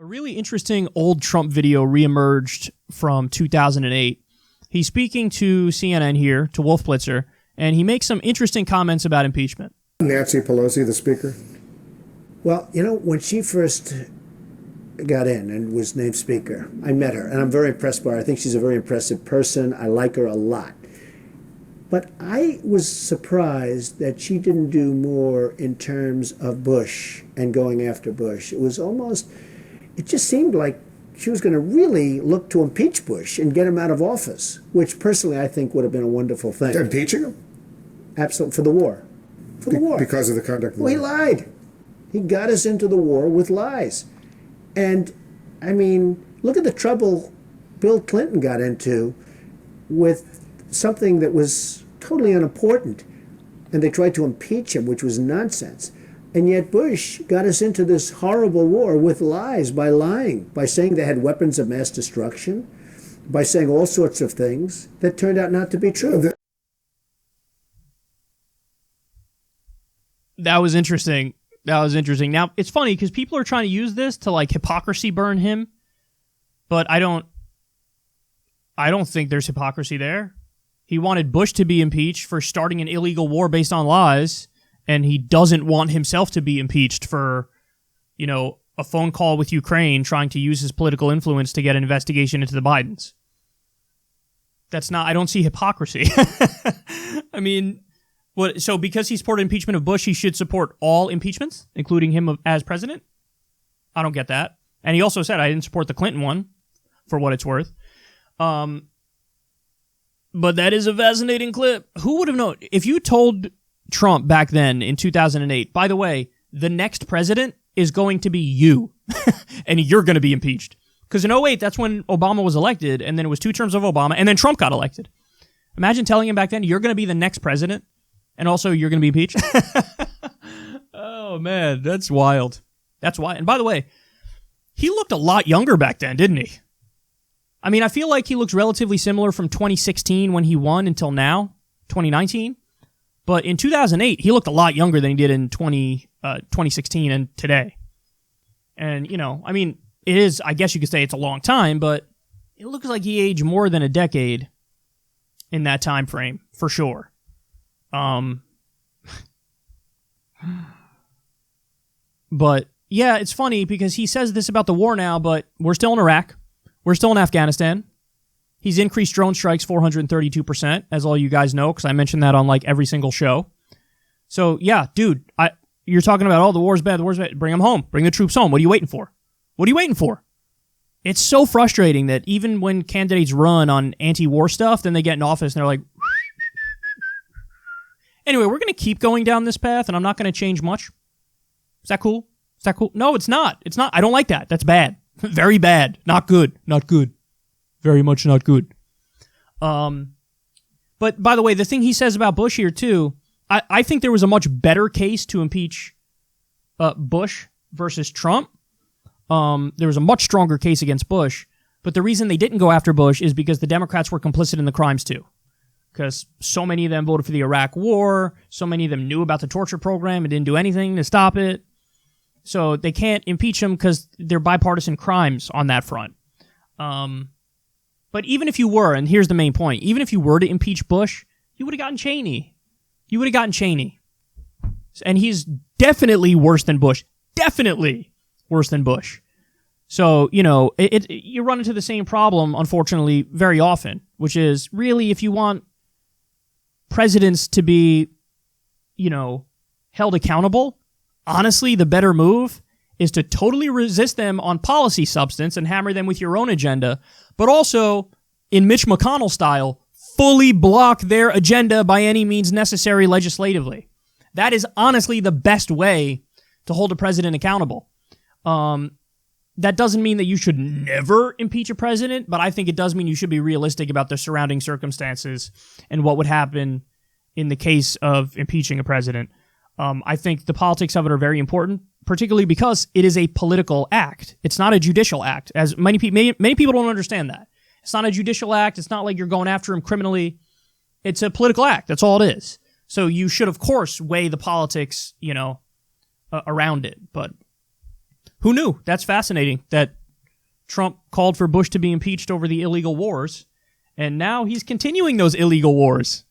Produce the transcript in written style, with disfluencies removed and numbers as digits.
A really interesting old Trump video reemerged from 2008. He's speaking to CNN here, to Wolf Blitzer, and he makes some interesting comments about impeachment. Nancy Pelosi, the speaker? Well, you know, when she first got in and was named speaker, I met her, and I'm very impressed by her. I think she's a very impressive person. I like her a lot. But I was surprised that she didn't do more in terms of Bush and going after Bush. It was almost, it just seemed like she was going to really look to impeach Bush and get him out of office, which personally I think would have been a wonderful thing. Impeaching him? Absolutely, for the war. For the war. Because of the conduct of the war. Well, he lied. He got us into the war with lies. And, I mean, look at the trouble Bill Clinton got into with something that was totally unimportant. And they tried to impeach him, which was nonsense. And yet Bush got us into this horrible war with lies, by lying, by saying they had weapons of mass destruction, by saying all sorts of things that turned out not to be true. That was interesting. Now, it's funny because people are trying to use this to, like, hypocrisy burn him, but I don't think there's hypocrisy there. He wanted Bush to be impeached for starting an illegal war based on lies, and he doesn't want himself to be impeached for, you know, a phone call with Ukraine trying to use his political influence to get an investigation into the Bidens. I don't see hypocrisy. I mean, so because he supported impeachment of Bush, he should support all impeachments, including him as president? I don't get that. And he also said, I didn't support the Clinton one, for what it's worth. But that is a fascinating clip. Who would have known? If you told Trump back then in 2008, by the way, the next president is going to be you, and you're going to be impeached. Because in 2008, that's when Obama was elected, and then it was 2 terms of Obama, and then Trump got elected. Imagine telling him back then, you're going to be the next president, and also you're going to be impeached. Oh, man, that's wild. That's wild. And by the way, he looked a lot younger back then, didn't he? I mean, I feel like he looks relatively similar from 2016 when he won until now, 2019. But in 2008, he looked a lot younger than he did in 2016 and today. And, you know, I mean, it is, I guess you could say it's a long time, but it looks like he aged more than a decade in that time frame, for sure. But, yeah, it's funny because he says this about the war now, but we're still in Iraq. We're still in Afghanistan. He's increased drone strikes 432%, as all you guys know, because I mentioned that on like every single show. So, yeah, dude, you're talking about, the war's bad, bring them home. Bring the troops home. What are you waiting for? What are you waiting for? It's so frustrating that even when candidates run on anti-war stuff, then they get in office and they're like... Anyway, we're going to keep going down this path, and I'm not going to change much. Is that cool? No, it's not. It's not. I don't like that. That's bad. Very bad. Not good. Not good. Very much not good. But by the way, the thing he says about Bush here too, I think there was a much better case to impeach Bush versus Trump. There was a much stronger case against Bush, but the reason they didn't go after Bush is because the Democrats were complicit in the crimes too. Because so many of them voted for the Iraq War, so many of them knew about the torture program and didn't do anything to stop it. So they can't impeach them because they're bipartisan crimes on that front. But even if you were, and here's the main point, even if you were to impeach Bush, you would have gotten Cheney. And he's definitely worse than Bush. Definitely worse than Bush. So, you know, you run into the same problem, unfortunately, very often, which is really if you want presidents to be, you know, held accountable, honestly, the better move is to totally resist them on policy substance and hammer them with your own agenda, but also, in Mitch McConnell style, fully block their agenda by any means necessary legislatively. That is honestly the best way to hold a president accountable. That doesn't mean that you should never impeach a president, but I think it does mean you should be realistic about the surrounding circumstances and what would happen in the case of impeaching a president. I think the politics of it are very important, particularly because it is a political act. It's not a judicial act, as many people don't understand that. It's not a judicial act. It's not like you're going after him criminally. It's a political act. That's all it is. So you should, of course, weigh the politics, you know, around it. But Who knew? That's fascinating that Trump called for Bush to be impeached over the illegal wars, and now he's continuing those illegal wars.